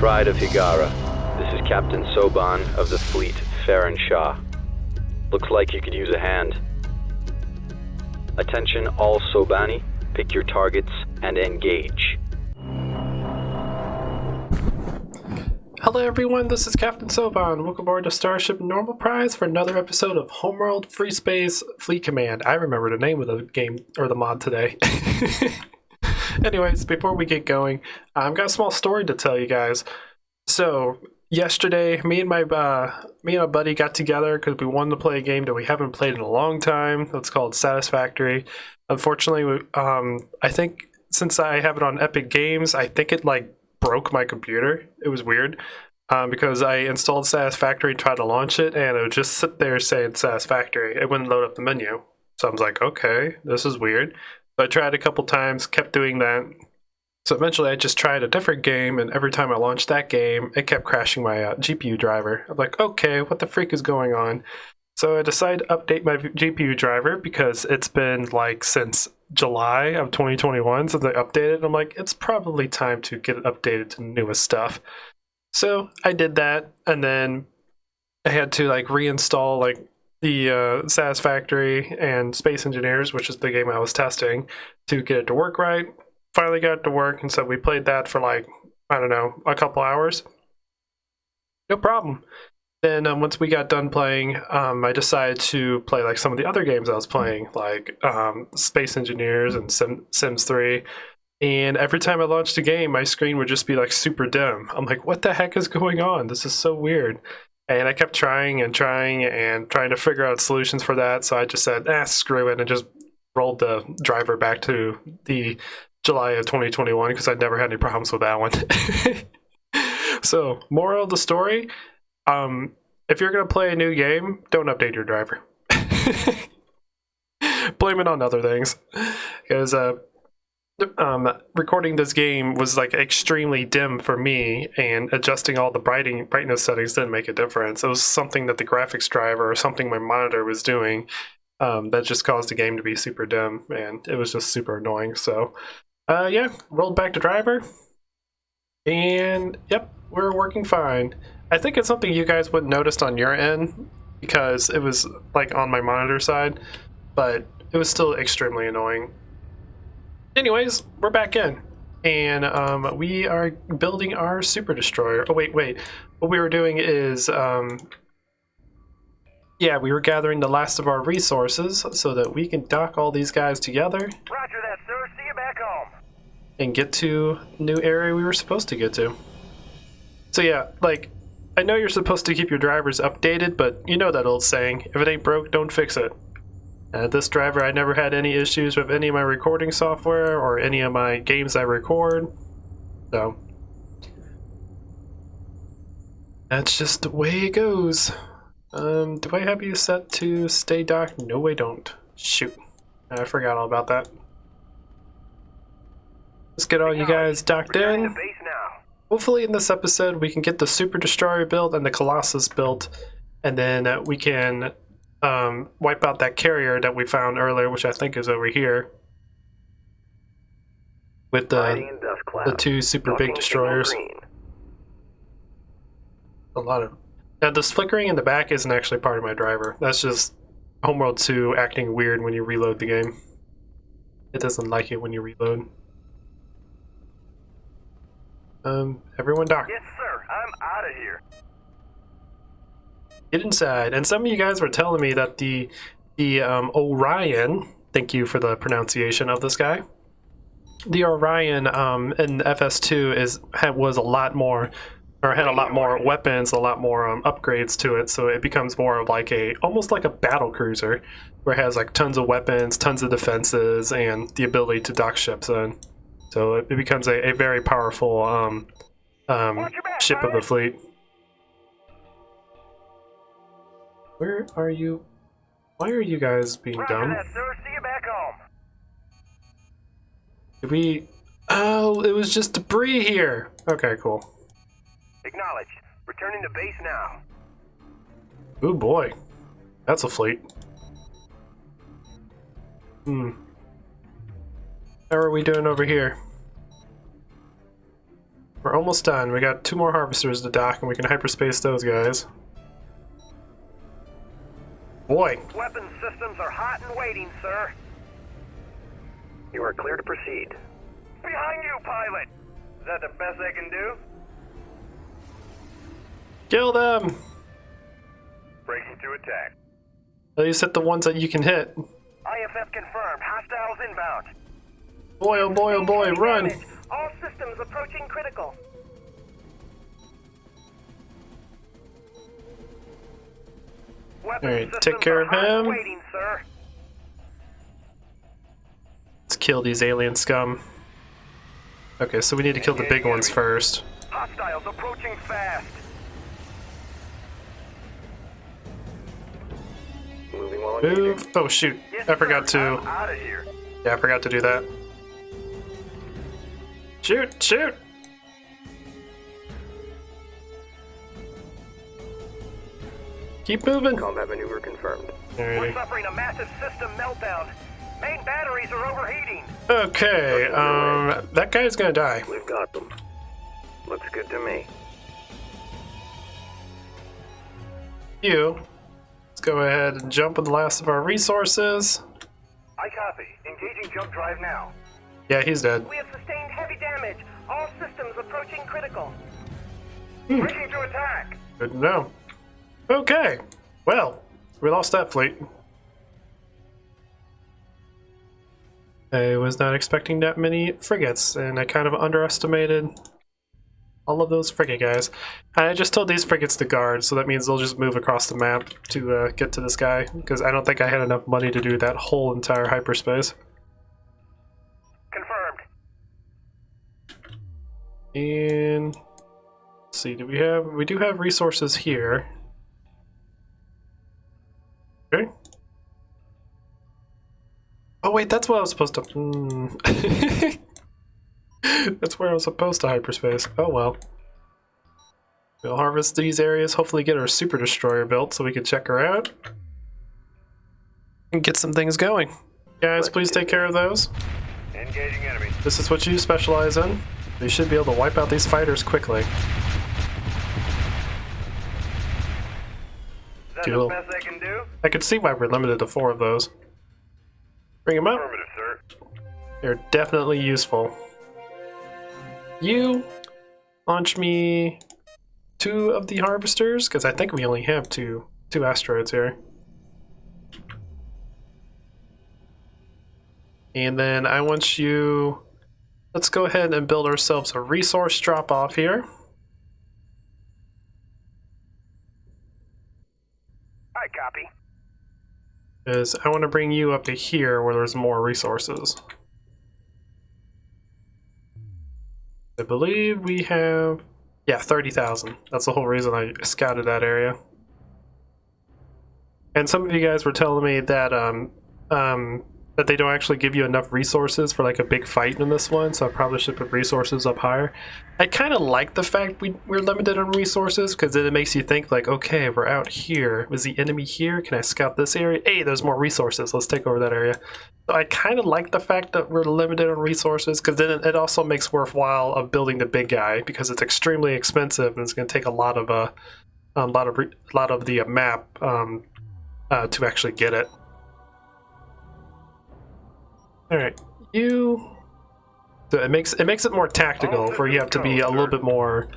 Pride of Higara. This is Captain Soban of the fleet, Farron Shah. Looks like you could use a hand. Attention all Sobani, pick your targets and engage. Hello everyone, this is Captain Soban. Welcome aboard to Starship Normal Prize for another episode of Homeworld Free Space Fleet Command. I remember the name of the game, or the mod today. Anyways, before we get going, I've got a small story to tell you guys. So, yesterday, me and my buddy got together because we wanted to play a game that we haven't played in a long time. It's called Satisfactory. Unfortunately, I think since I have it on Epic Games, I think it broke my computer. It was weird because I installed Satisfactory, tried to launch it, and it would just sit there saying Satisfactory. It wouldn't load up the menu. So I was like, okay, this is weird. So I tried a couple times, kept doing that. So eventually I just tried a different game, and every time I launched that game, it kept crashing my GPU driver. I'm like, okay, what the freak is going on? So I decided to update my GPU driver because it's been since July of 2021 since I updated. I'm like, it's probably time to get it updated to the newest stuff. So I did that, and then I had to reinstall the Satisfactory and Space Engineers, which is the game I was testing, to get it to work right. Finally got it to work, and so we played that for I don't know, a couple hours. No problem. Then once we got done playing, I decided to play some of the other games I was playing, Space Engineers and Sims 3. And every time I launched a game, my screen would just be super dim. I'm like, what the heck is going on? This is so weird. And I kept trying to figure out solutions for that. So I just said, screw it, and just rolled the driver back to the July of 2021 because I'd never had any problems with that one. So, moral of the story, if you're going to play a new game, don't update your driver. Blame it on other things. Because recording this game was extremely dim for me, and adjusting all the brightness settings didn't make a difference. It was something that the graphics driver or something my monitor was doing that just caused the game to be super dim, and it was just super annoying. So yeah, rolled back to driver, and yep, we're working fine. I think it's something you guys wouldn't notice on your end because it was on my monitor side, but it was still extremely annoying. Anyways, we're back in, and we are building our super destroyer. Oh wait, what we were doing is yeah, we were gathering the last of our resources so that we can dock all these guys together. Roger that, sir. See you back home. And get to the new area we were supposed to get to. So yeah, I know you're supposed to keep your drivers updated, but you know that old saying, if it ain't broke, don't fix it. This driver, I never had any issues with any of my recording software or any of my games I record. So that's just the way it goes. Do I have you set to stay docked? No, I don't. Shoot. I forgot all about that. Let's get all you guys docked in. Hopefully in this episode we can get the Super Destroyer built and the Colossus built, and then we can wipe out that carrier that we found earlier, which I think is over here, with the two super big destroyers. A lot of... Now this flickering in the back isn't actually part of my driver. That's just Homeworld 2 acting weird when you reload the game. It doesn't like it when you reload. Everyone dock. Yes, sir. I'm out of here. Get inside. And some of you guys were telling me that the Orion, thank you for the pronunciation of this guy, the Orion in FS2 was a lot more, or had a lot more weapons, a lot more upgrades to it, so it becomes more of almost like a battle cruiser, where it has tons of weapons, tons of defenses, and the ability to dock ships in. So it becomes a very powerful ship of the fleet. Where are you? Why are you guys being dumb? Roger that, sir. See you back home. Did we... Oh, it was just debris here. Okay, cool. Acknowledged. Returning to base now. Oh boy. That's a fleet. How are we doing over here? We're almost done. We got 2 more harvesters to dock, and we can hyperspace those guys. Boy. Weapon systems are hot and waiting, sir. You are clear to proceed. Behind you, pilot! Is that the best they can do? Kill them! Breaking to attack. At least hit the ones that you can hit. IFF confirmed. Hostiles inbound. Boy, oh boy, oh boy, run! Damage. All systems approaching critical. Weapon Alright, systems take care are of hot and him. waiting, sir. Let's kill these alien scum. Okay, so we need to kill the big ones first. Hostiles approaching fast. Moving while Move. Oh shoot, Yes, I forgot sir. to. I'm out of here. Yeah, I forgot to do that. Shoot, shoot! Keep moving. Combat maneuver confirmed. We're Alrighty. suffering a massive system meltdown. Main batteries are overheating. Okay, that guy's gonna die. We've got them. Looks good to me. Let's go ahead and jump on the last of our resources. I copy. Engaging jump drive now. Yeah, he's dead. We have sustained heavy damage. All systems approaching critical. Hmm. Breaking to attack. Good to know. Okay, well, we lost that fleet. I was not expecting that many frigates, and I kind of underestimated all of those frigate guys. I just told these frigates to guard, so that means they'll just move across the map to get to this guy, because I don't think I had enough money to do that whole entire hyperspace. Confirmed. And let's see, we do have resources here. Okay. Oh wait, that's what I was supposed to. That's where I was supposed to hyperspace. Oh well. We'll harvest these areas, hopefully get our super destroyer built so we can check her out. And get some things going. Guys, please take care of those. Engaging enemy. This is what you specialize in. You should be able to wipe out these fighters quickly. Is that Cool. the best they can do? I could see why we're limited to 4 of those. Bring them up. Affirmative, sir. They're definitely useful. You launch me 2 of the harvesters, because I think we only have two asteroids here. And then I want you... Let's go ahead and build ourselves a resource drop-off here. I copy. Because I want to bring you up to here where there's more resources. I believe we have... Yeah, 30,000. That's the whole reason I scouted that area. And some of you guys were telling me that that they don't actually give you enough resources for like a big fight in this one, so I probably should put resources up higher. I kind of like the fact we're limited on resources, because then it makes you think like, okay, we're out here. Was the enemy here? Can I scout this area? Hey, there's more resources. Let's take over that area. So I kind of like the fact that we're limited on resources, because then it also makes worthwhile of building the big guy, because it's extremely expensive and it's going to take a lot of the map to actually get it. All right, so it makes it more tactical, where you have to be a little bit more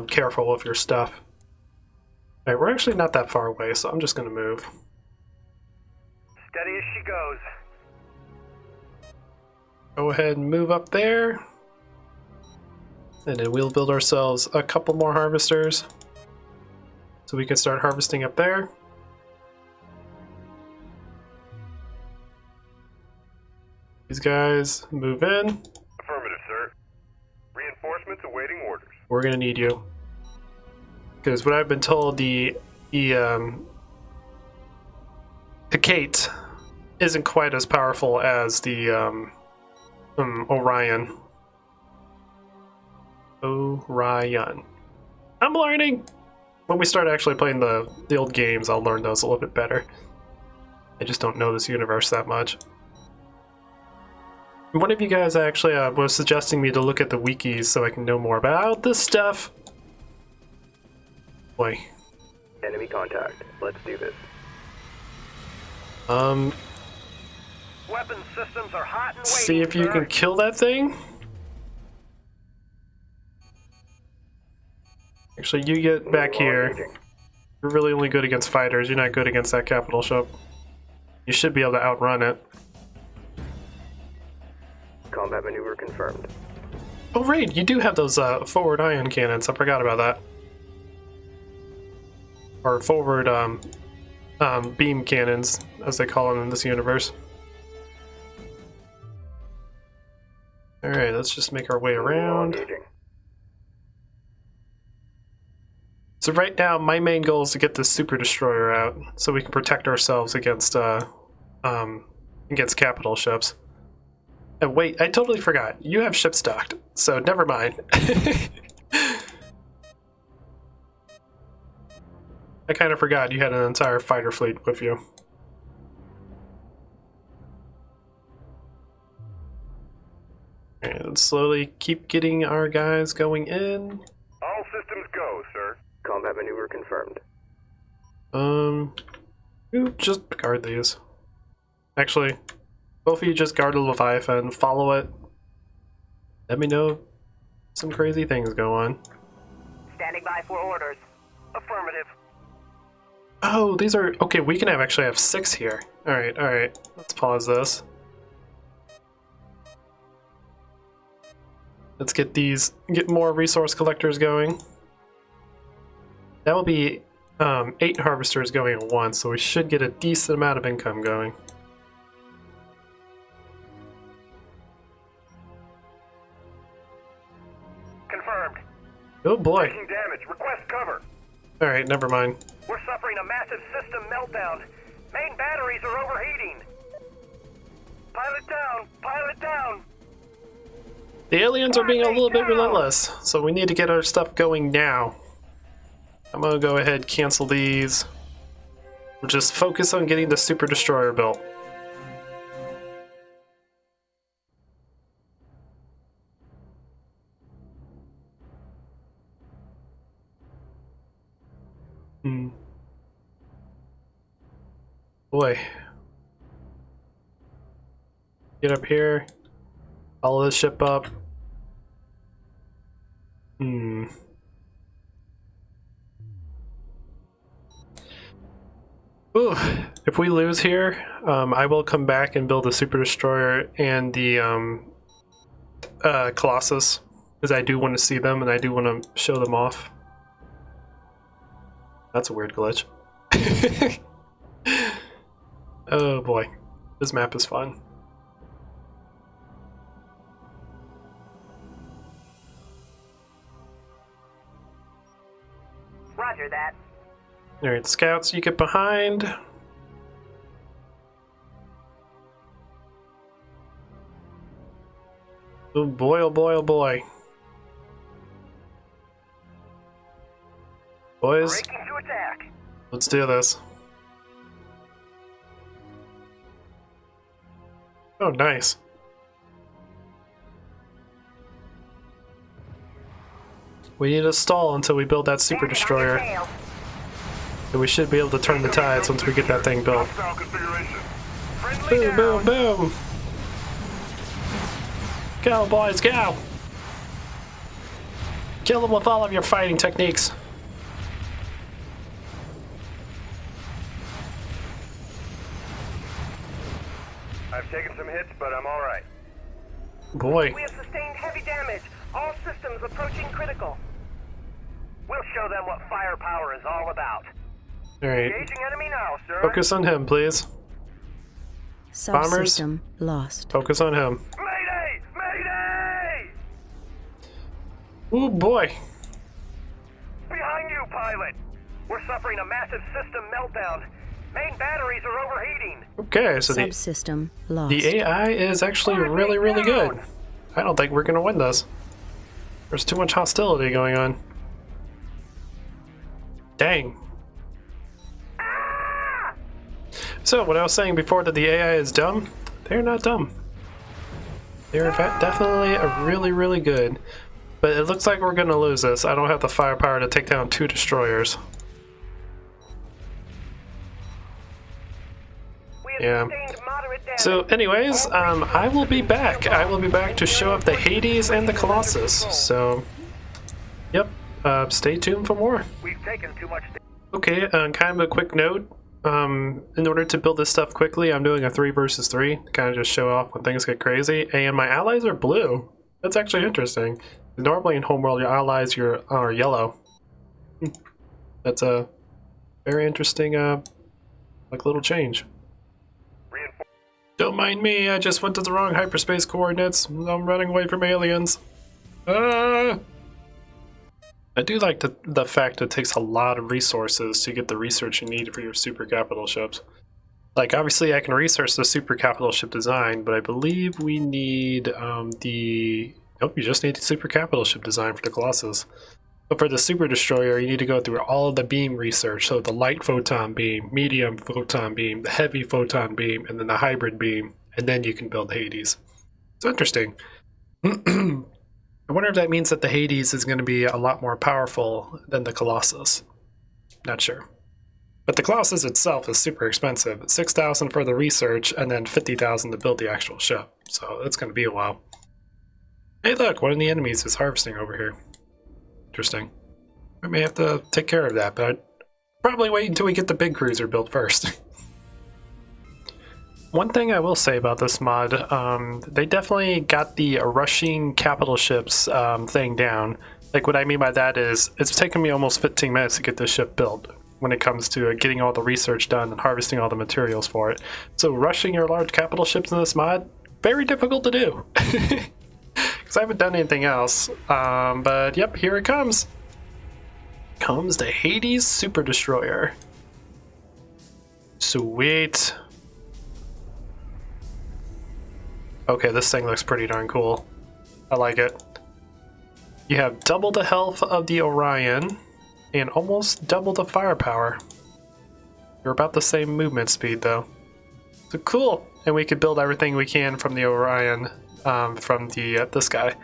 careful of your stuff. All right, we're actually not that far away, so I'm just going to move. Steady as she goes. Go ahead and move up there, and then we'll build ourselves a couple more harvesters, so we can start harvesting up there. These guys move in. Affirmative, sir. Reinforcements awaiting orders. We're gonna need you, because what I've been told, the Kate isn't quite as powerful as the Orion. Orion. I'm learning. When we start actually playing the old games, I'll learn those a little bit better. I just don't know this universe that much. One of you guys actually was suggesting me to look at the wikis so I can know more about this stuff. Boy. Enemy contact. Let's do this. Weapon systems are hot and waiting, See if you sir. can kill that thing. Actually, you get back here. You're really only good against fighters. You're not good against that capital ship. You should be able to outrun it. Combat maneuver confirmed. Oh, right, you do have those forward ion cannons. I forgot about that. Or forward beam cannons, as they call them in this universe. Alright, let's just make our way around. So right now, my main goal is to get this super destroyer out, so we can protect ourselves against capital ships. And wait, I totally forgot. You have ships docked, so never mind. I kind of forgot you had an entire fighter fleet with you. And slowly keep getting our guys going in. All systems go, sir. Combat maneuver confirmed. You just guard these. Actually, both of you just guard the Leviathan, follow it. Let me know if some crazy things go on. Standing by for orders. Affirmative. Oh, these are... Okay, we can actually have 6 here. Alright. Let's pause this. Let's get more resource collectors going. That will be 8 harvesters going at once, so we should get a decent amount of income going. Confirmed. Oh boy. Taking damage. Request cover. Alright, never mind. We're suffering a massive system meltdown. Main batteries are overheating. Pilot down. Pilot down. The aliens are being a little bit relentless, so we need to get our stuff going now. I'm gonna go ahead and cancel these. We'll just focus on getting the super destroyer built. Boy. Get up here. Follow this ship up. Ooh, if we lose here, I will come back and build a super destroyer and the Colossus, because I do want to see them and I do want to show them off. That's a weird glitch. Oh boy, this map is fun. Roger that. Alright, scouts, you get behind. Oh boy, oh boy, oh boy. Boys, Breaking to attack. let's do this. Oh, nice. We need to stall until we build that super destroyer. And we should be able to turn the tides once we get that thing built. Boom, boom, boom! Go, boys, go! Kill them with all of your fighting techniques. I've taken some hits, but I'm alright. Boy. We have sustained heavy damage. All systems approaching critical. We'll show them what firepower is all about. Alright. Engaging enemy now, sir. Focus on him, please. Bombers, Subsystem lost. focus on him. Mayday! Mayday! Ooh, boy. Behind you, pilot! We're suffering a massive system meltdown. Main batteries are overheating. Okay, so Subsystem lost. the AI is actually really, really good. I don't think we're going to win this. There's too much hostility going on. Dang. So, what I was saying before that the AI is dumb, they're not dumb. They're definitely really good. But it looks like we're gonna lose this. I don't have the firepower to take down 2 destroyers. We have Yeah. sustained moderate damage. So anyways, I will be back. I will be back to show up the Hades and the Colossus. So, yep, stay tuned for more. We've taken too much. Okay, kind of a quick note. In order to build this stuff quickly, I'm doing a 3 versus 3 to kind of just show off when things get crazy. And my allies are blue. That's actually interesting. Normally in Homeworld, your allies are yellow. That's a very interesting, like little change. Don't mind me, I just went to the wrong hyperspace coordinates. I'm running away from aliens. Ah! I do like the fact that it takes a lot of resources to get the research you need for your super capital ships. Like, obviously I can research the super capital ship design, but I believe we need Nope, you just need the super capital ship design for the Colossus. But for the super destroyer, you need to go through all of the beam research. So the light photon beam, medium photon beam, the heavy photon beam, and then the hybrid beam. And then you can build Hades. It's interesting. I wonder if that means that the Hades is going to be a lot more powerful than the Colossus. Not sure. But the Colossus itself is super expensive. It's 6,000 for the research and then 50,000 to build the actual ship. So it's going to be a while. Hey look, one of the enemies is harvesting over here. Interesting. We may have to take care of that, but I'd probably wait until we get the big cruiser built first. One thing I will say about this mod, they definitely got the rushing capital ships thing down. Like, what I mean by that is, it's taken me almost 15 minutes to get this ship built when it comes to getting all the research done and harvesting all the materials for it. So rushing your large capital ships in this mod, very difficult to do. Because I haven't done anything else. But yep, here it comes. Comes the Hades Super Destroyer. Sweet. Okay, this thing looks pretty darn cool. I like it. You have double the health of the Orion and almost double the firepower. You're about the same movement speed though. So cool. And we could build everything we can from the Orion, from this guy.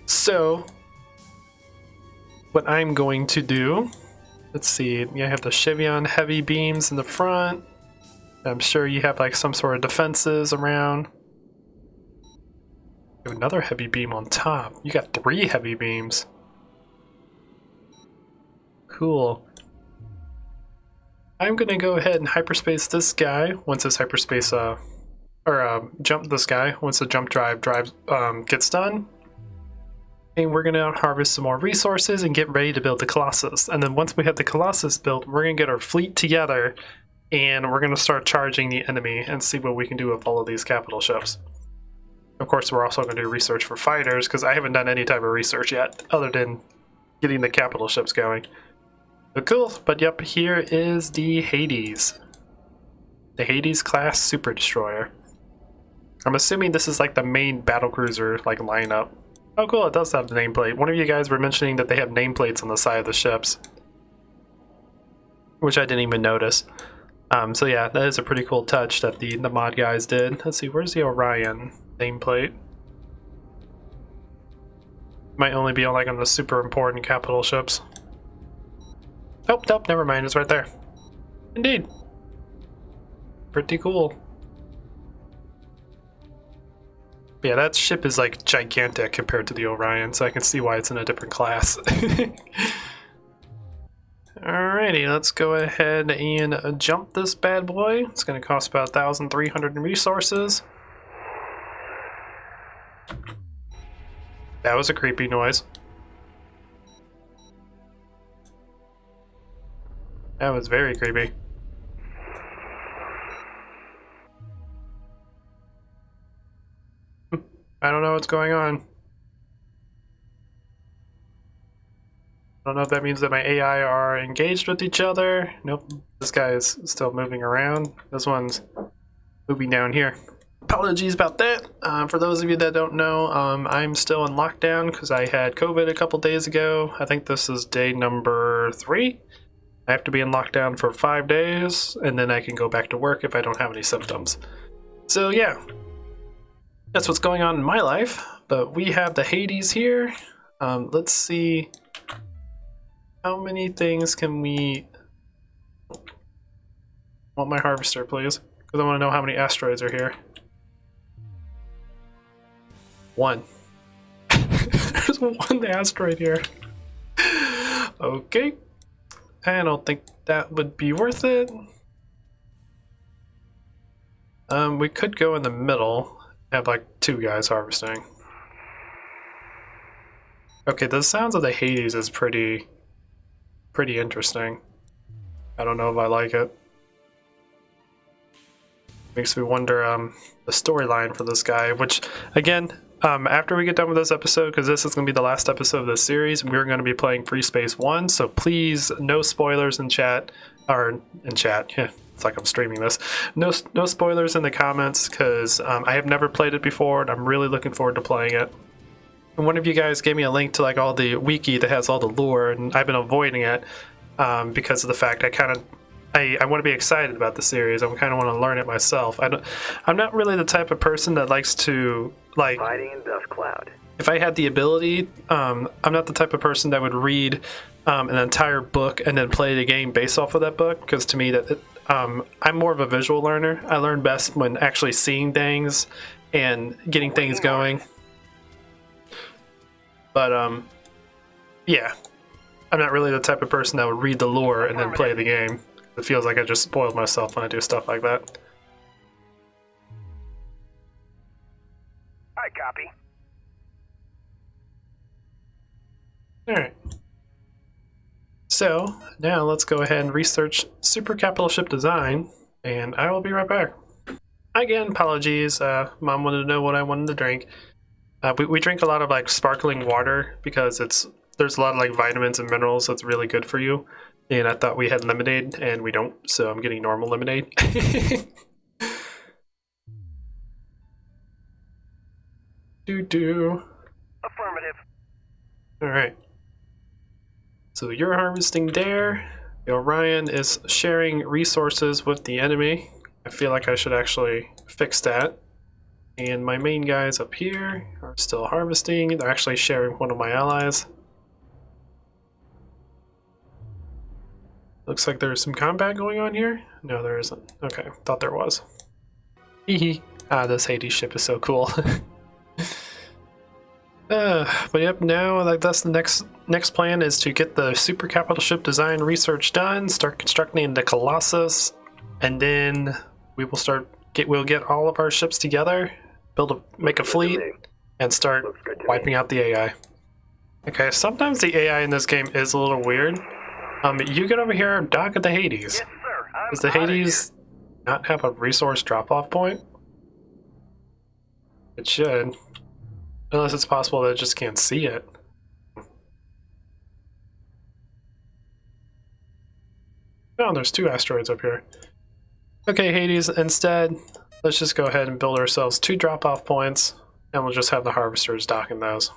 So what I'm going to do, let's see, you have the Chevion heavy beams in the front. I'm sure you have like some sort of defenses around. You have another heavy beam on top. You got 3 heavy beams. Cool. I'm gonna go ahead and hyperspace this guy once this hyperspace, jump this guy once the jump drive gets done. And we're gonna harvest some more resources and get ready to build the Colossus. And then once we have the Colossus built, we're gonna get our fleet together and we're gonna start charging the enemy and see what we can do with all of these capital ships. Of course, we're also gonna do research for fighters because I haven't done any type of research yet other than getting the capital ships going. But cool, but yep, here is the Hades. The Hades class Super Destroyer. I'm assuming this is like the main battlecruiser like lineup. Oh cool, it does have the nameplate. One of you guys were mentioning that they have nameplates on the side of the ships, which I didn't even notice. So yeah, that is a pretty cool touch that the mod guys did. Let's see, where's the Orion nameplate? Might only be on like on the super important capital ships. Oh, nope, never mind, it's right there. Indeed. Pretty cool. Yeah, that ship is like gigantic compared to the Orion, so I can see why it's in a different class. Alrighty, let's go ahead and jump this bad boy. It's going to cost about 1,300 in resources. That was a creepy noise. That was very creepy. I don't know what's going on. I don't know if that means that my AI are engaged with each other. Nope, this guy is still moving around. This one's moving down here. Apologies about that. For those of you that don't know, I'm still in lockdown because I had COVID a couple days ago. I think this is day number 3. I have to be in lockdown for 5 days, and then I can go back to work if I don't have any symptoms. So yeah. that's what's going on in my life. But we have the Hades here. Let's see how many things can we. Want my harvester, please, because I want to know how many asteroids are here. 1. There's 1 asteroid here. Okay. I don't think that would be worth it. We could go in the middle, have like 2 guys harvesting. Okay, the sounds of the Hades is pretty interesting. I don't know if I like it. Makes me wonder the storyline for this guy, which again, after we get done with this episode, because this is going to be the last episode of this series, we're going to be playing Free Space 1, so please, no spoilers in chat, or in chat, yeah, it's like I'm streaming this. No spoilers in the comments, because I have never played it before, and I'm really looking forward to playing it. And one of you guys gave me a link to like all the wiki that has all the lore, and I've been avoiding it because of the fact I want to be excited about the series. I kind of want to learn it myself. I'm not really the type of person that likes to like. Hiding in dust cloud. If I had the ability, I'm not the type of person that would read an entire book and then play the game based off of that book. Because to me, I'm more of a visual learner. I learn best when actually seeing things and getting things going. But yeah, I'm not really the type of person that would read the lore and then play the game. It feels like I just spoiled myself when I do stuff like that. I copy. Alright. So, now let's go ahead and research super capital ship design, and I will be right back. Again, apologies. Mom wanted to know what I wanted to drink. We drink a lot of like sparkling water because there's a lot of like vitamins and minerals that's really good for you. And I thought we had lemonade, and we don't, so I'm getting normal lemonade. Affirmative. Alright. So you're harvesting there. The Orion is sharing resources with the enemy. I feel like I should actually fix that. And my main guys up here are still harvesting. They're actually sharing one of my allies. Looks like there's some combat going on here. No, there isn't. Okay, thought there was. Hehe. This Hades ship is so cool. But yep, now like that's the next plan is to get the super capital ship design research done, start constructing the Colossus, and then we will we'll get all of our ships together, make a fleet, and start wiping out the AI. Okay, sometimes the AI in this game is a little weird. You get over here, dock at the Hades. Yes, sir. Does the Hades not have a resource drop-off point? It should. Unless it's possible that I just can't see it. Oh, there's 2 asteroids up here. Okay, Hades, instead, let's just go ahead and build ourselves 2 drop-off points, and we'll just have the harvesters docking those.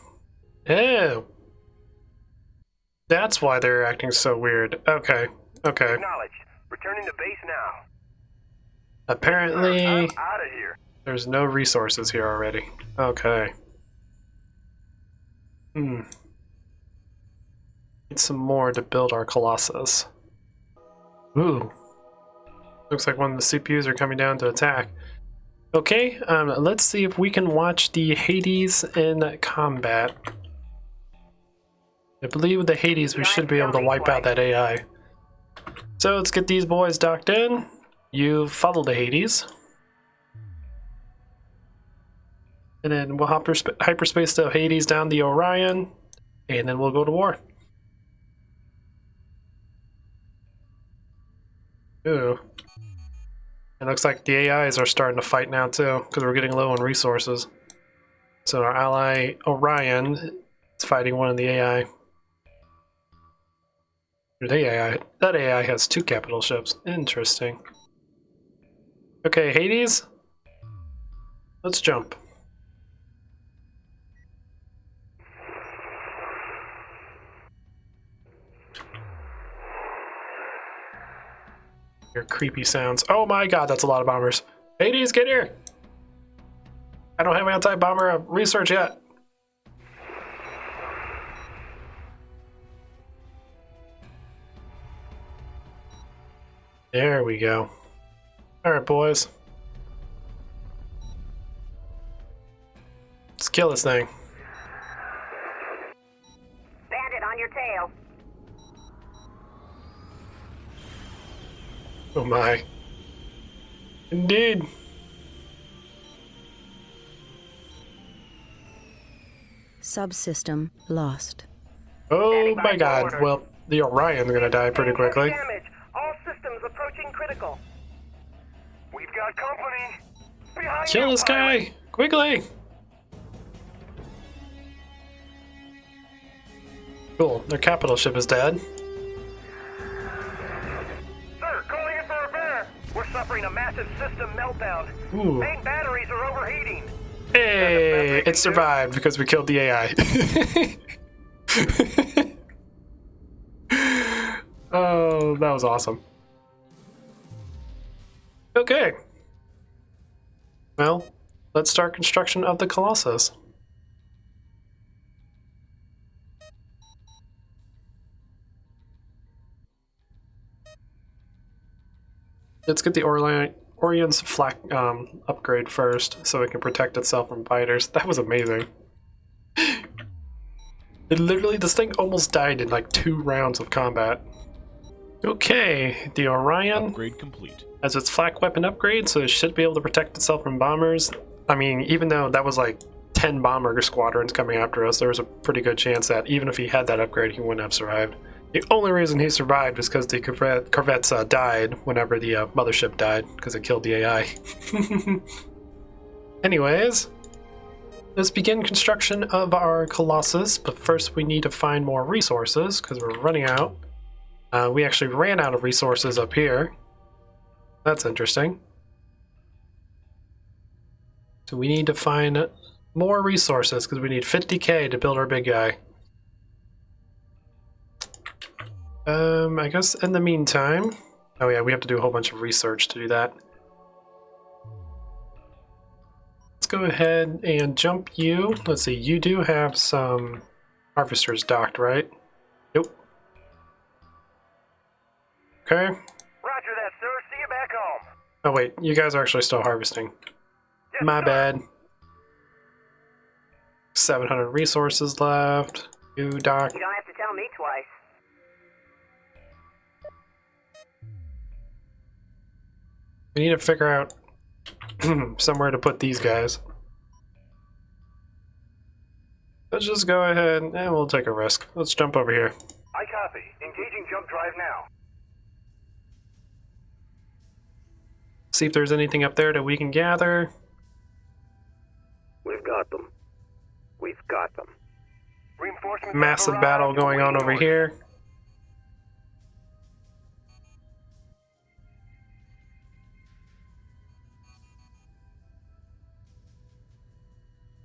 Oh! That's why they're acting so weird. Okay. Acknowledged. Returning to base now. Apparently, I'm out of here. there's no resources here already. Okay. Need some more to build our Colossus. Ooh. Looks like one of the CPUs are coming down to attack. Okay, let's see if we can watch the Hades in combat. I believe with the Hades we should be able to wipe out that AI. So let's get these boys docked in. You follow the Hades. And then we'll hyperspace the Hades down the Orion. And then we'll go to war. Ooh. It looks like the AIs are starting to fight now too, because we're getting low on resources. So our ally Orion is fighting one of the AI. That AI has 2 capital ships. Interesting. Okay, Hades. Let's jump. Your creepy sounds. Oh my god, that's a lot of bombers. Hades, get here! I don't have anti-bomber research yet. There we go. Alright, boys. Let's kill this thing. Bandit on your tail. Oh my. Indeed. Subsystem lost. Oh my god. Well, the Orion's gonna die pretty quickly. Damage. All systems approaching critical. We've got company. Behind Kill you, this pilot. guy! Quickly! Cool. Their capital ship is dead. Sir, calling in for repair. We're suffering a massive system meltdown. Ooh. Main batteries are overheating. Hey! It survived because we killed the AI. Oh, that was awesome. Okay. Well, let's start construction of the Colossus. Let's get the Orion's flak upgrade first so it can protect itself from biters. That was amazing. This thing almost died in like 2 rounds of combat. Okay, the Orion Upgrade complete. has its flak weapon upgrade, so it should be able to protect itself from bombers. I mean, even though that was like 10 bomber squadrons coming after us, there was a pretty good chance that even if he had that upgrade, he wouldn't have survived. The only reason he survived was because the corvettes died whenever the mothership died, because it killed the AI. Anyways, let's begin construction of our Colossus, but first we need to find more resources, because we're running out. We actually ran out of resources up here. That's interesting. So we need to find more resources, because we need 50k to build our big guy. I guess in the meantime... Oh yeah, we have to do a whole bunch of research to do that. Let's go ahead and jump you. Let's see, you do have some harvesters docked, right? Nope. Okay. Roger that, sir. See you back home. Oh wait, you guys are actually still harvesting. Yes, My sir. bad. 700 resources left. You dock. You don't have to tell me twice. We need to figure out somewhere to put these guys. Let's just go ahead and we'll take a risk. Let's jump over here. I copy. Engaging jump drive now. See if there's anything up there that we can gather. We've got them. We've got them. Reinforcements Massive have battle arrived. going on Waiting over orders. here.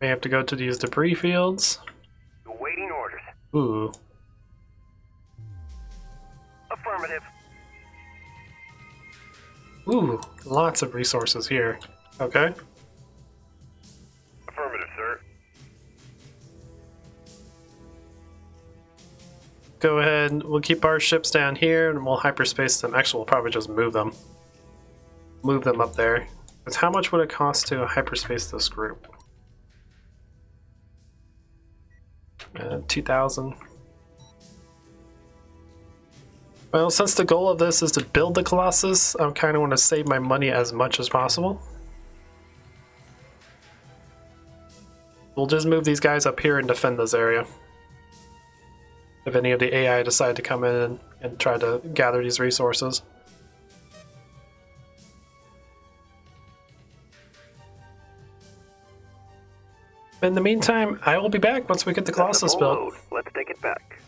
May have to go to these debris fields. Awaiting orders. Ooh. Affirmative. Ooh, lots of resources here. Okay. Affirmative, sir. Go ahead, we'll keep our ships down here and we'll hyperspace them. Actually, we'll probably just move them. Move them up there. But how much would it cost to hyperspace this group? 2,000. Well, since the goal of this is to build the Colossus, I kind of want to save my money as much as possible. We'll just move these guys up here and defend this area. If any of the AI decide to come in and try to gather these resources. In the meantime, I will be back once we get the Colossus built. Let's take it back.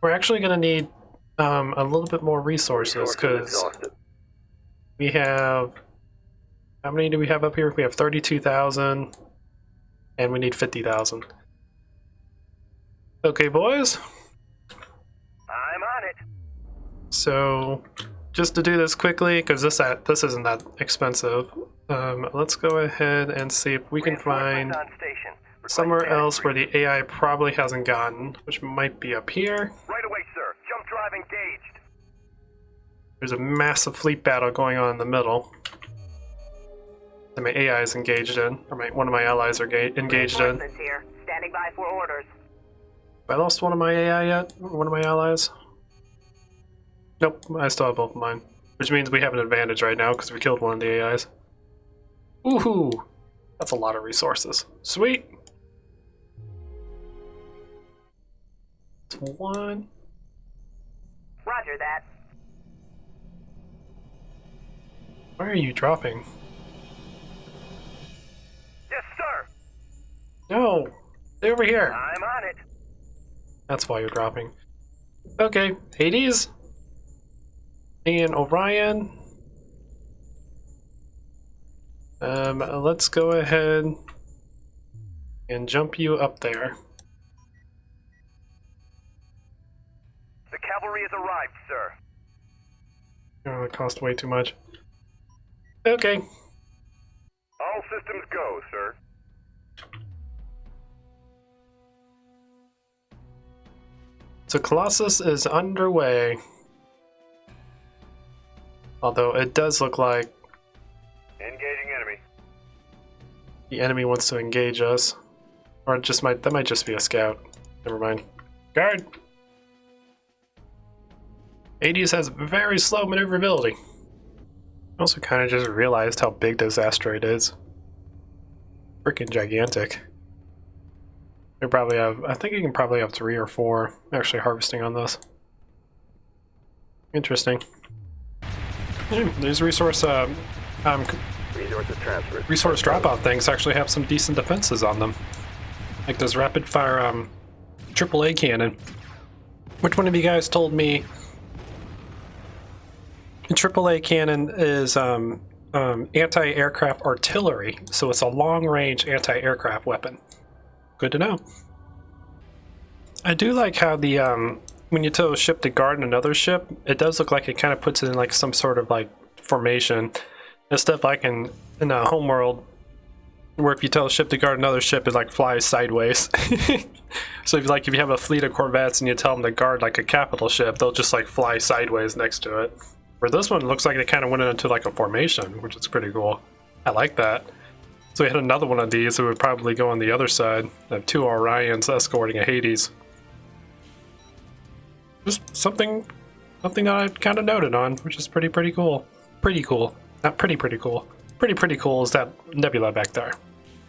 We're actually going to need a little bit more resources because Exhausted. we have... How many do we have up here? We have 32,000 and we need 50,000. Okay, boys. I'm on it. So just to do this quickly, because this isn't that expensive, let's go ahead and see if we can find On station. somewhere else where the AI probably hasn't gotten, which might be up here. Right away, sir. Jump drive engaged. There's a massive fleet battle going on in the middle that my AI is engaged in, or one of my allies are engaged in. Reinforcements here. Standing by for orders. Have I lost one of my AI yet? One of my allies? Nope, I still have both of mine. Which means we have an advantage right now because we killed one of the AIs. Woohoo! That's a lot of resources. Sweet! It's one. Roger that. Why are you dropping? Yes, sir. No! Stay over here! I'm on it. That's why you're dropping. Okay, Hades. And Orion. Let's go ahead and jump you up there. The cavalry has arrived, sir. Oh, it cost way too much. Okay. All systems go, sir. So Colossus is underway. Although it does look like Engaging enemy. the enemy wants to engage us. Or it just that might just be a scout. Never mind. Guard! Hades has very slow maneuverability. I also kind of just realized how big this asteroid is. Freaking gigantic. We probably have, I think you can probably have 3 or 4 actually harvesting on this. Interesting. These resource Resources transferred. resource dropout things actually have some decent defenses on them. Like this rapid fire AAA cannon. Which one of you guys told me a AAA cannon is anti-aircraft artillery, so it's a long-range anti-aircraft weapon. Good to know. I do like how the when you tell a ship to guard another ship, it does look like it kind of puts it in like some sort of like formation. Instead of like in Homeworld, where if you tell a ship to guard another ship, it like flies sideways. So if you have a fleet of corvettes and you tell them to guard like a capital ship, they'll just like fly sideways next to it. Where this one looks like they kind of went into like a formation, which is pretty cool. I like that. So we had another one of these, it would probably go on the other side. I have 2 Orions escorting a Hades. Just something that I kind of noted on, which is pretty cool. Pretty cool. Not pretty cool. Pretty cool is that nebula back there.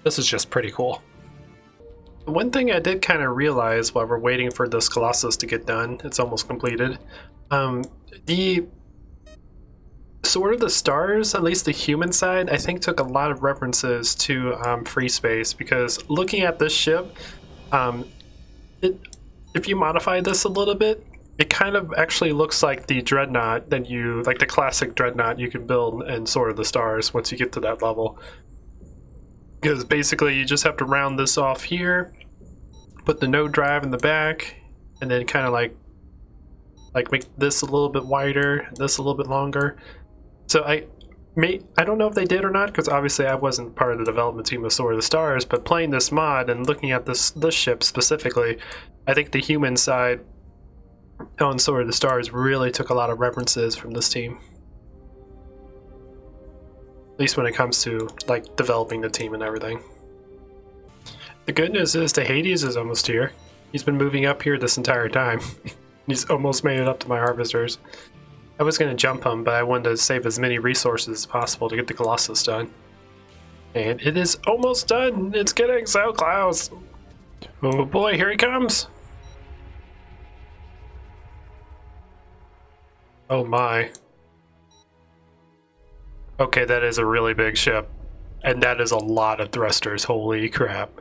This is just pretty cool. One thing I did kind of realize while we're waiting for this Colossus to get done, it's almost completed. The Sword of the Stars, at least the human side, I think took a lot of references to free space, because looking at this ship, if you modify this a little bit, it kind of actually looks like the dreadnought that like the classic dreadnought you can build in Sword of the Stars once you get to that level. Because basically you just have to round this off here, put the node drive in the back, and then kind of like make this a little bit wider, this a little bit longer. So I don't know if they did or not, because obviously I wasn't part of the development team of Sword of the Stars, but playing this mod and looking at this ship specifically, I think the human side on Sword of the Stars really took a lot of references from this team. At least when it comes to like developing the team and everything. The good news is the Hades is almost here. He's been moving up here this entire time. He's almost made it up to my harvesters. I was going to jump him, but I wanted to save as many resources as possible to get the Colossus done. And it is almost done! It's getting so close! Oh boy, here he comes! Oh my. Okay, that is a really big ship. And that is a lot of thrusters, holy crap.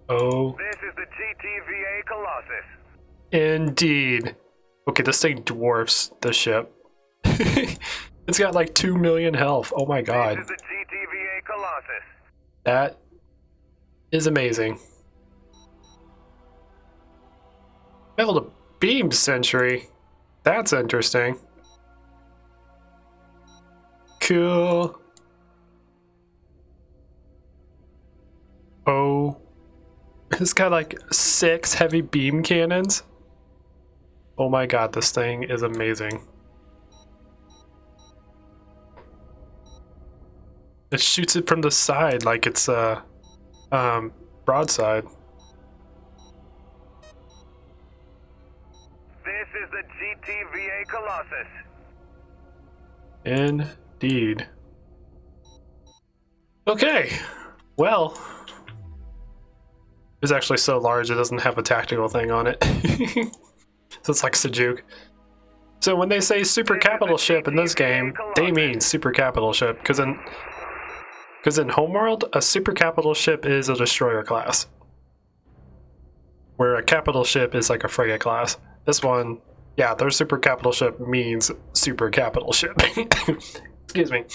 Oh. This is the GTVA Colossus. Indeed. Okay, this thing dwarfs the ship. It's got like 2 million health. Oh my god. This is the GTVA Colossus. That is amazing. Able to beam sentry. That's interesting. Cool. Oh. It's got like 6 heavy beam cannons. Oh my god, this thing is amazing. It shoots it from the side like it's a broadside. This is the GTVA Colossus. Indeed. Okay, well, it's actually so large it doesn't have a tactical thing on it. So it's like Sejuk. So when they say super capital ship in this game, they mean super capital ship, because in Homeworld, a super capital ship is a destroyer class, where a capital ship is like a frigate class. This one, yeah, their super capital ship means super capital ship. Excuse me.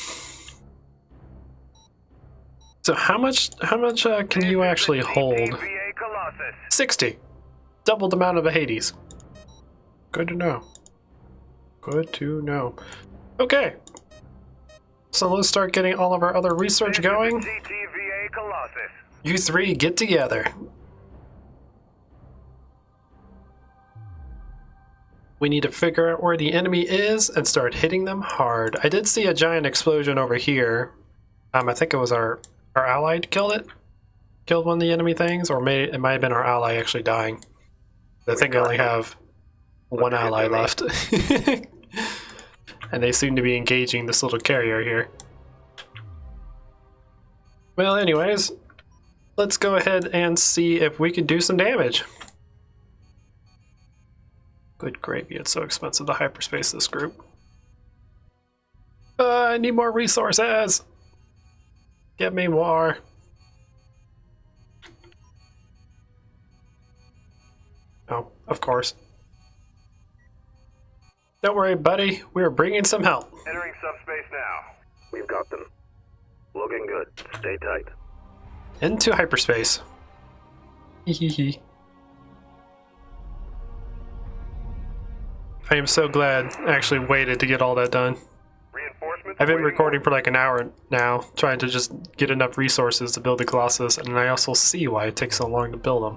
So how much can you actually hold? GTVA Colossus. 60. Double the amount of a Hades. Good to know. Good to know. Okay. So let's start getting all of our other research going. GTVA Colossus. You three get together. We need to figure out where the enemy is and start hitting them hard. I did see a giant explosion over here. I think it was our ally killed it. Killed one of the enemy things, or it might have been our ally actually dying. I think I only have one ally left. And they seem to be engaging this little carrier here. Well, anyways, let's go ahead and see if we can do some damage. Good gravy, it's so expensive to hyperspace this group. I need more resources! Get me more. Oh, of course. Don't worry, buddy. We're bringing some help. Entering subspace now. We've got them. Looking good. Stay tight. Into hyperspace. Hehehe. I am so glad I actually waited to get all that done. Reinforcements. I've been awaiting recording for like an hour now, trying to just get enough resources to build the Colossus, and I also see why it takes so long to build them.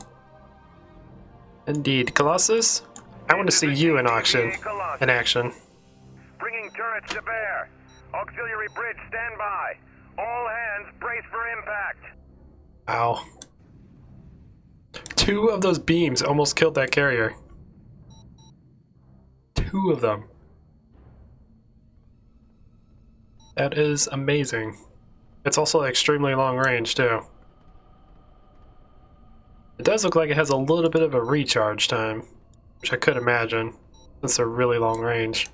Indeed, Colossus, I want to see you in action. In action. Bringing turrets to bear. Auxiliary bridge stand by. All hands brace for impact. Wow. 2 of those beams almost killed that carrier. 2 of them. That is amazing. It's also extremely long range too. It does look like it has a little bit of a recharge time, which I could imagine. It's a really long range.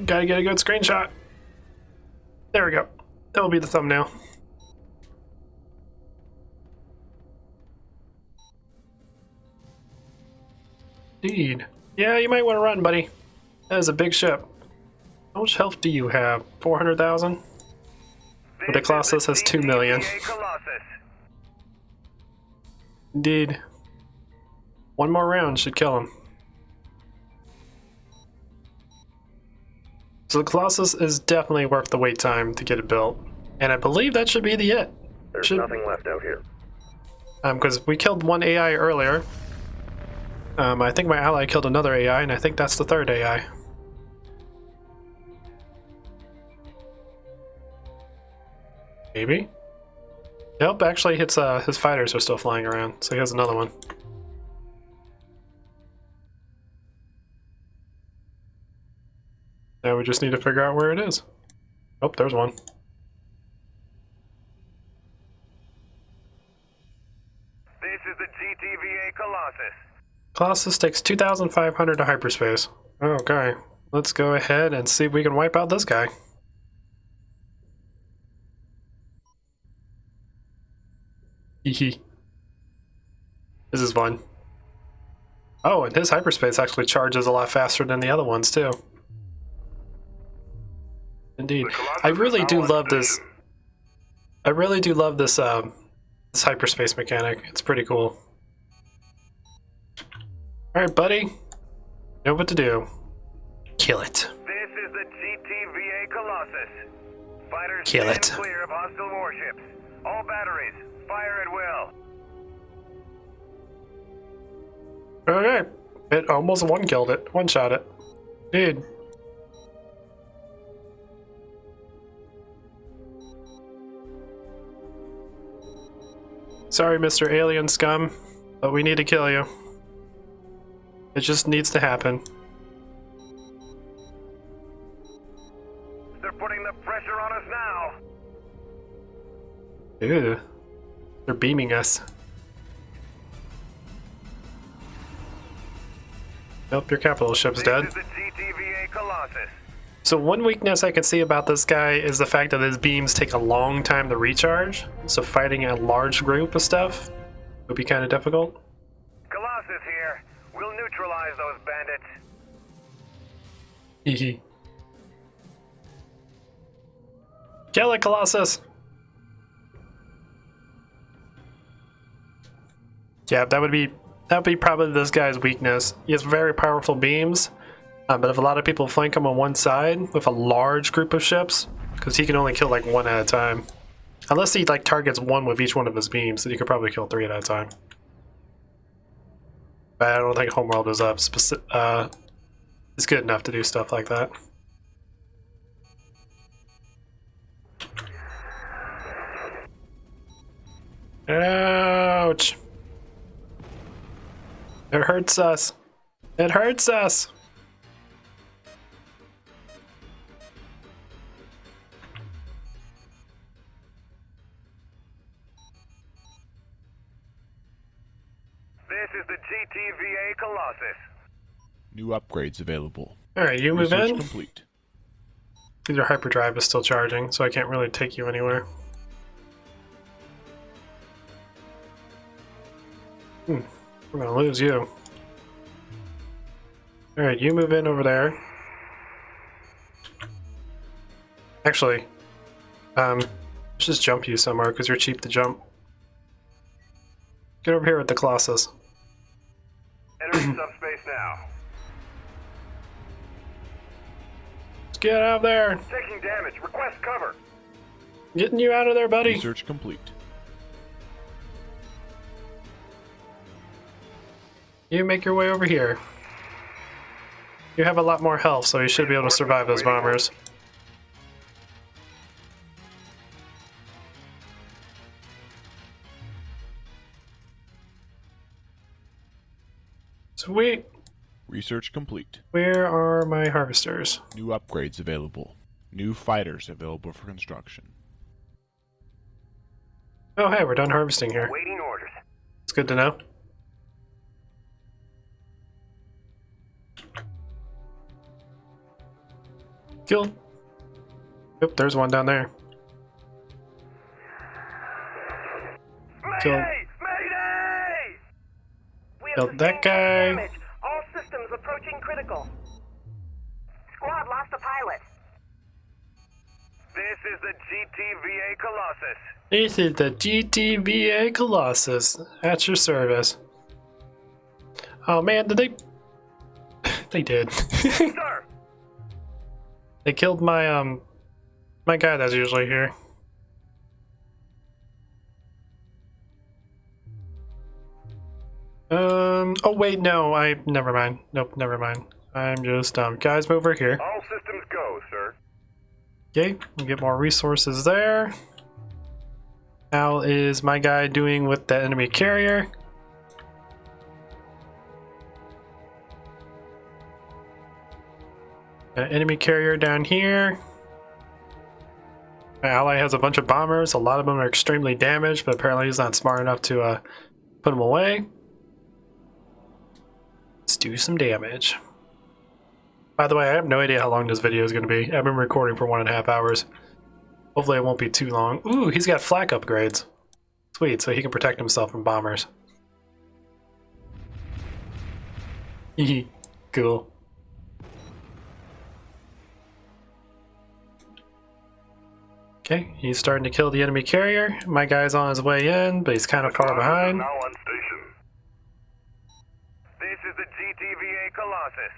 Gotta get a good screenshot. There we go. That will be the thumbnail. Indeed. Yeah, you might want to run, buddy. That is a big ship. How much health do you have? 400,000? But the Colossus has 2 million. Indeed. One more round should kill him. So the Colossus is definitely worth the wait time to get it built. And I believe that should be the it. There's nothing left out here. Because we killed one AI earlier. I think my ally killed another AI, and I think that's the 3rd AI. Maybe? Nope, actually his fighters are still flying around, so he has another one. Now we just need to figure out where it is. Oh, there's one. This is the GTVA Colossus. Colossus takes 2,500 to hyperspace. Okay, let's go ahead and see if we can wipe out this guy. Hehe. This is fun. Oh, and his hyperspace actually charges a lot faster than the other ones, too. Indeed. I really do love this. I really do love this this hyperspace mechanic. It's pretty cool. All right, buddy. Know what to do. Kill it. This is the GTVA Colossus. Fighters Kill stand it. clear of hostile warships. All batteries, fire at will. Okay. It almost one-killed it. One-shot it. Dude. Sorry, Mr. Alien Scum, but we need to kill you. It just needs to happen. They're putting the pressure on us now. Ew. They're beaming us. Nope, your capital ship's dead. This is the GTVA Colossus. So one weakness I can see about this guy is the fact that his beams take a long time to recharge. So fighting a large group of stuff would be kind of difficult. Colossus here. We'll neutralize those bandits. Hehe. Kill it, Colossus! Yeah, that would be probably this guy's weakness. He has very powerful beams, but if a lot of people flank him on one side with a large group of ships, because he can only kill like one at a time. Unless he like targets one with each one of his beams, then he could probably kill 3 at a time. But I don't think Homeworld is is good enough to do stuff like that. Ouch! It hurts us. It hurts us. This is the GTVA Colossus. New upgrades available. Alright, you move Research in. complete. Your hyperdrive is still charging, so I can't really take you anywhere. We're gonna lose you. Alright, you move in over there. Actually, let's just jump you somewhere because you're cheap to jump. Get over here with the Colossus. Entering subspace now. Let's get out of there. Taking damage. Request cover. Getting you out of there, buddy. Research complete. You make your way over here. You have a lot more health, so you should be able to survive those bombers. Sweet. Research complete. Where are my harvesters? New upgrades available. New fighters available for construction. Oh, hey, we're done harvesting here. Waiting orders. It's good to know. Killed. Yep, there's one down there. Kill. Mayday! Mayday! We have Killed that sustained guy. damage. All systems approaching critical. Squad lost a pilot. This is the GTVA Colossus. This is the GTVA Colossus. At your service. Oh man, did they... They did. Sir! They killed my, my guy that's usually here. Oh wait, no, never mind. Nope, never mind. I'm just, guys, move over here. All systems go, sir. Okay, we get more resources there. How is my guy doing with the enemy carrier? Enemy carrier down here. My ally has a bunch of bombers. A lot of them are extremely damaged, but apparently he's not smart enough to put them away. Let's do some damage. By the way, I have no idea how long this video is going to be. I've been recording for 1.5 hours. Hopefully it won't be too long. Ooh, he's got flak upgrades. Sweet, so he can protect himself from bombers. Cool. Okay, he's starting to kill the enemy carrier. My guy's on his way in, but he's kind of far behind. Now on station. This is the GTVA Colossus.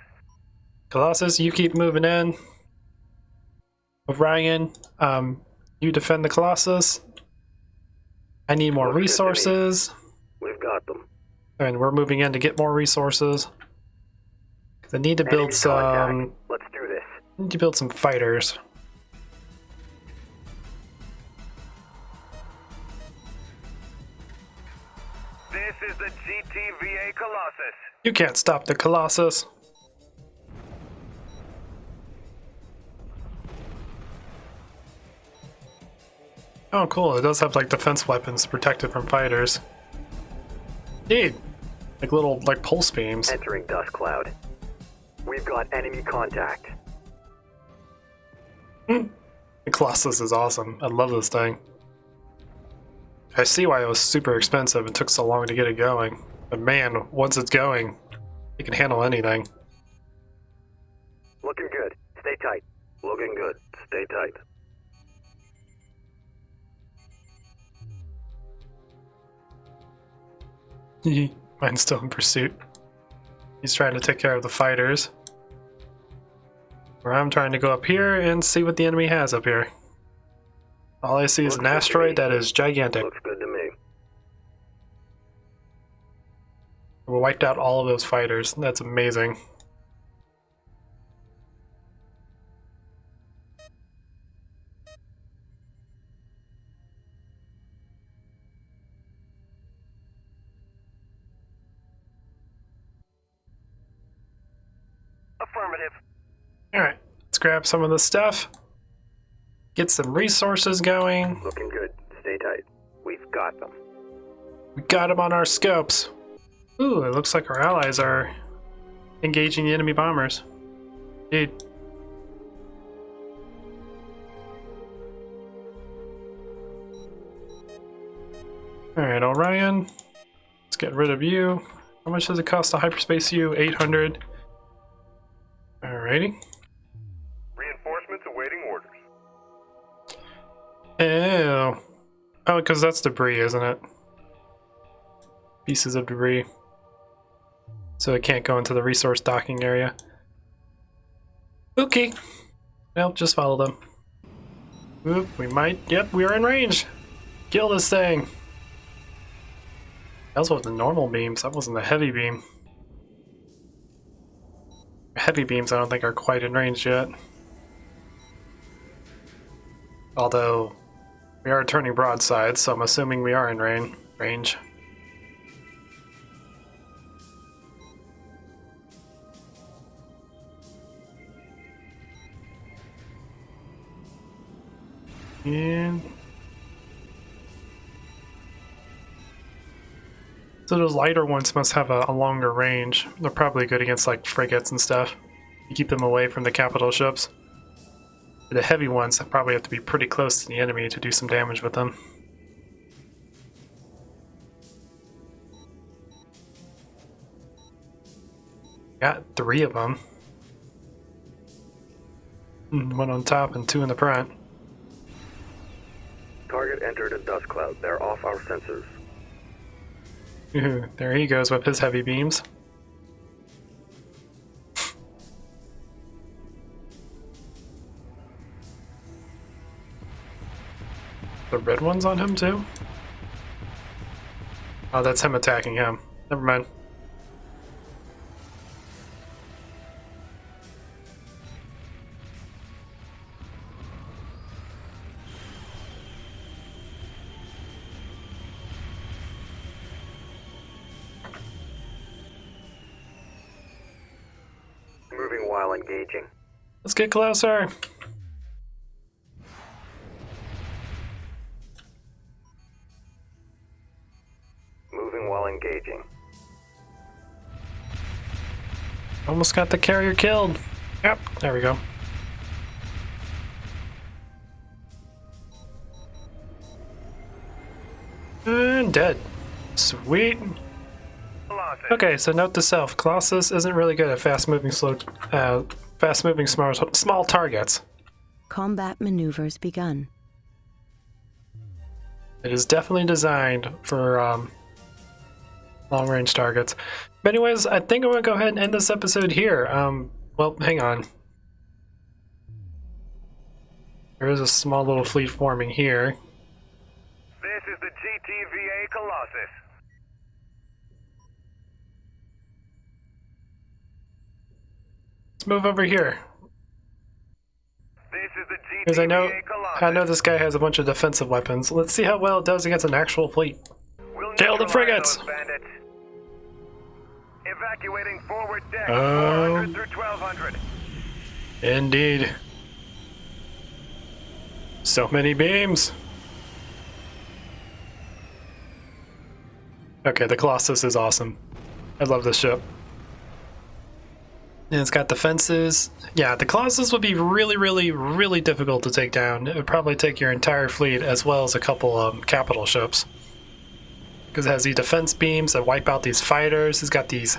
Colossus, you keep moving in. Orion, you defend the Colossus. I need more resources. We've got them. And we're moving in to get more resources. I need to build some. Let's do this. Need to build some fighters. This is the GTVA Colossus. You can't stop the Colossus. Oh, cool. It does have like defense weapons protected from fighters. Indeed. Like little pulse beams. Entering dust cloud. We've got enemy contact. The Colossus is awesome. I love this thing. I see why it was super expensive and took so long to get it going. But man, once it's going, it can handle anything. Looking good. Stay tight. Looking good. Stay tight. Mine's still in pursuit. He's trying to take care of the fighters. Where I'm trying to go up here and see what the enemy has up here. All I see is an asteroid that is gigantic. Looks good to me. We wiped out all of those fighters. That's amazing. Affirmative. Alright, let's grab some of the stuff. Get some resources going. Looking good. Stay tight. We've got them. We got them on our scopes. Ooh, it looks like our allies are engaging the enemy bombers. Dude. Alright, Orion. Let's get rid of you. How much does it cost to hyperspace you? 800. Alrighty. Reinforcements awaiting orders. Ew. Oh, because that's debris, isn't it? Pieces of debris. So it can't go into the resource docking area. Okay. Well, just follow them. Oop, we might. Yep, we are in range. Kill this thing. That was with the normal beams. That wasn't the heavy beam. Heavy beams, I don't think, are quite in range yet. Although, we are turning broadside, so I'm assuming we are in range. And so those lighter ones must have a longer range. They're probably good against like frigates and stuff. You keep them away from the capital ships. The heavy ones probably have to be pretty close to the enemy to do some damage with them. Got 3 of them. One on top and 2 in the front. Target entered a dust cloud. They're off our sensors. There he goes with his heavy beams. The red one's on him too? Oh, that's him attacking him. Never mind. Moving while engaging. Let's get closer. Moving while engaging. Almost got the carrier killed. Yep, there we go. And dead. Sweet. Okay, so note to self: Colossus isn't really good at fast-moving, small targets. Combat maneuvers begun. It is definitely designed for long-range targets. But anyways, I think I'm gonna go ahead and end this episode here. Well, hang on. There is a small little fleet forming here. This is the GTVA Colossus. Let's move over here. This is the Because GTVA Colossus. I know this guy has a bunch of defensive weapons. Let's see how well it does against an actual fleet. We'll Kill the neutralize frigates! those bandits. Evacuating forward deck 400 through 1200. Indeed. So many beams. Okay, the Colossus is awesome. I love this ship. And it's got defenses. Yeah, the Colossus would be really, really, really difficult to take down. It would probably take your entire fleet as well as a couple capital ships. Because it has these defense beams that wipe out these fighters. It's got these,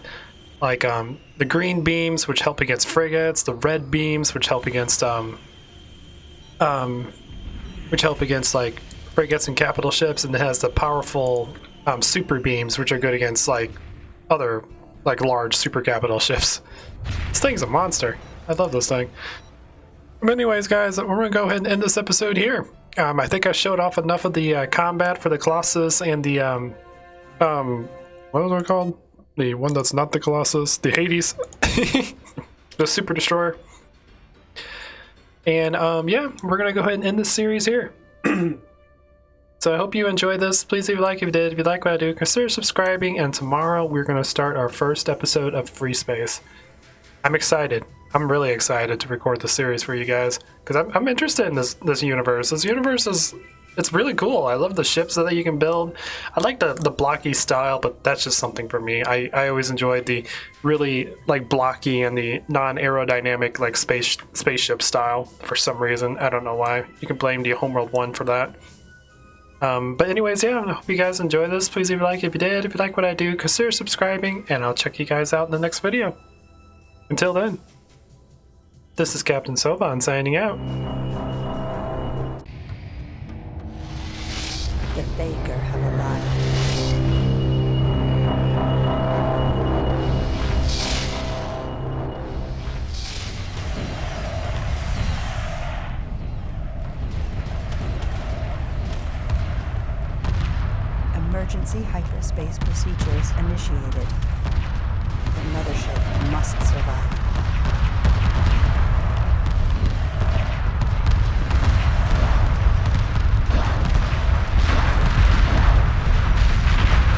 like, the green beams, which help against frigates. The red beams, which help against, like, frigates and capital ships. And it has the powerful super beams, which are good against, like, other, like, large super capital ships. This thing's a monster. I love this thing. But anyways, guys, we're going to go ahead and end this episode here. I think I showed off enough of the combat for the Colossus and the, what was it called? The one that's not the Colossus, the Hades, the Super Destroyer. And, yeah, we're going to go ahead and end this series here. So I hope you enjoyed this. Please leave a like if you did. If you like what I do, consider subscribing. And tomorrow we're going to start our first episode of Free Space. I'm excited. I'm really excited to record the series for you guys because I'm interested in this universe. This universe it's really cool. I love the ships that you can build. I like the blocky style, but that's just something for me. I always enjoyed the really like blocky and the non-aerodynamic like spaceship style for some reason. I don't know why. You can blame the Homeworld 1 for that. But anyways, yeah, I hope you guys enjoy this. Please leave a like if you did. If you like what I do, consider subscribing, and I'll check you guys out in the next video. Until then, this is Captain Soban signing out. The Faker have arrived. Emergency hyperspace procedures initiated. The mothership must survive.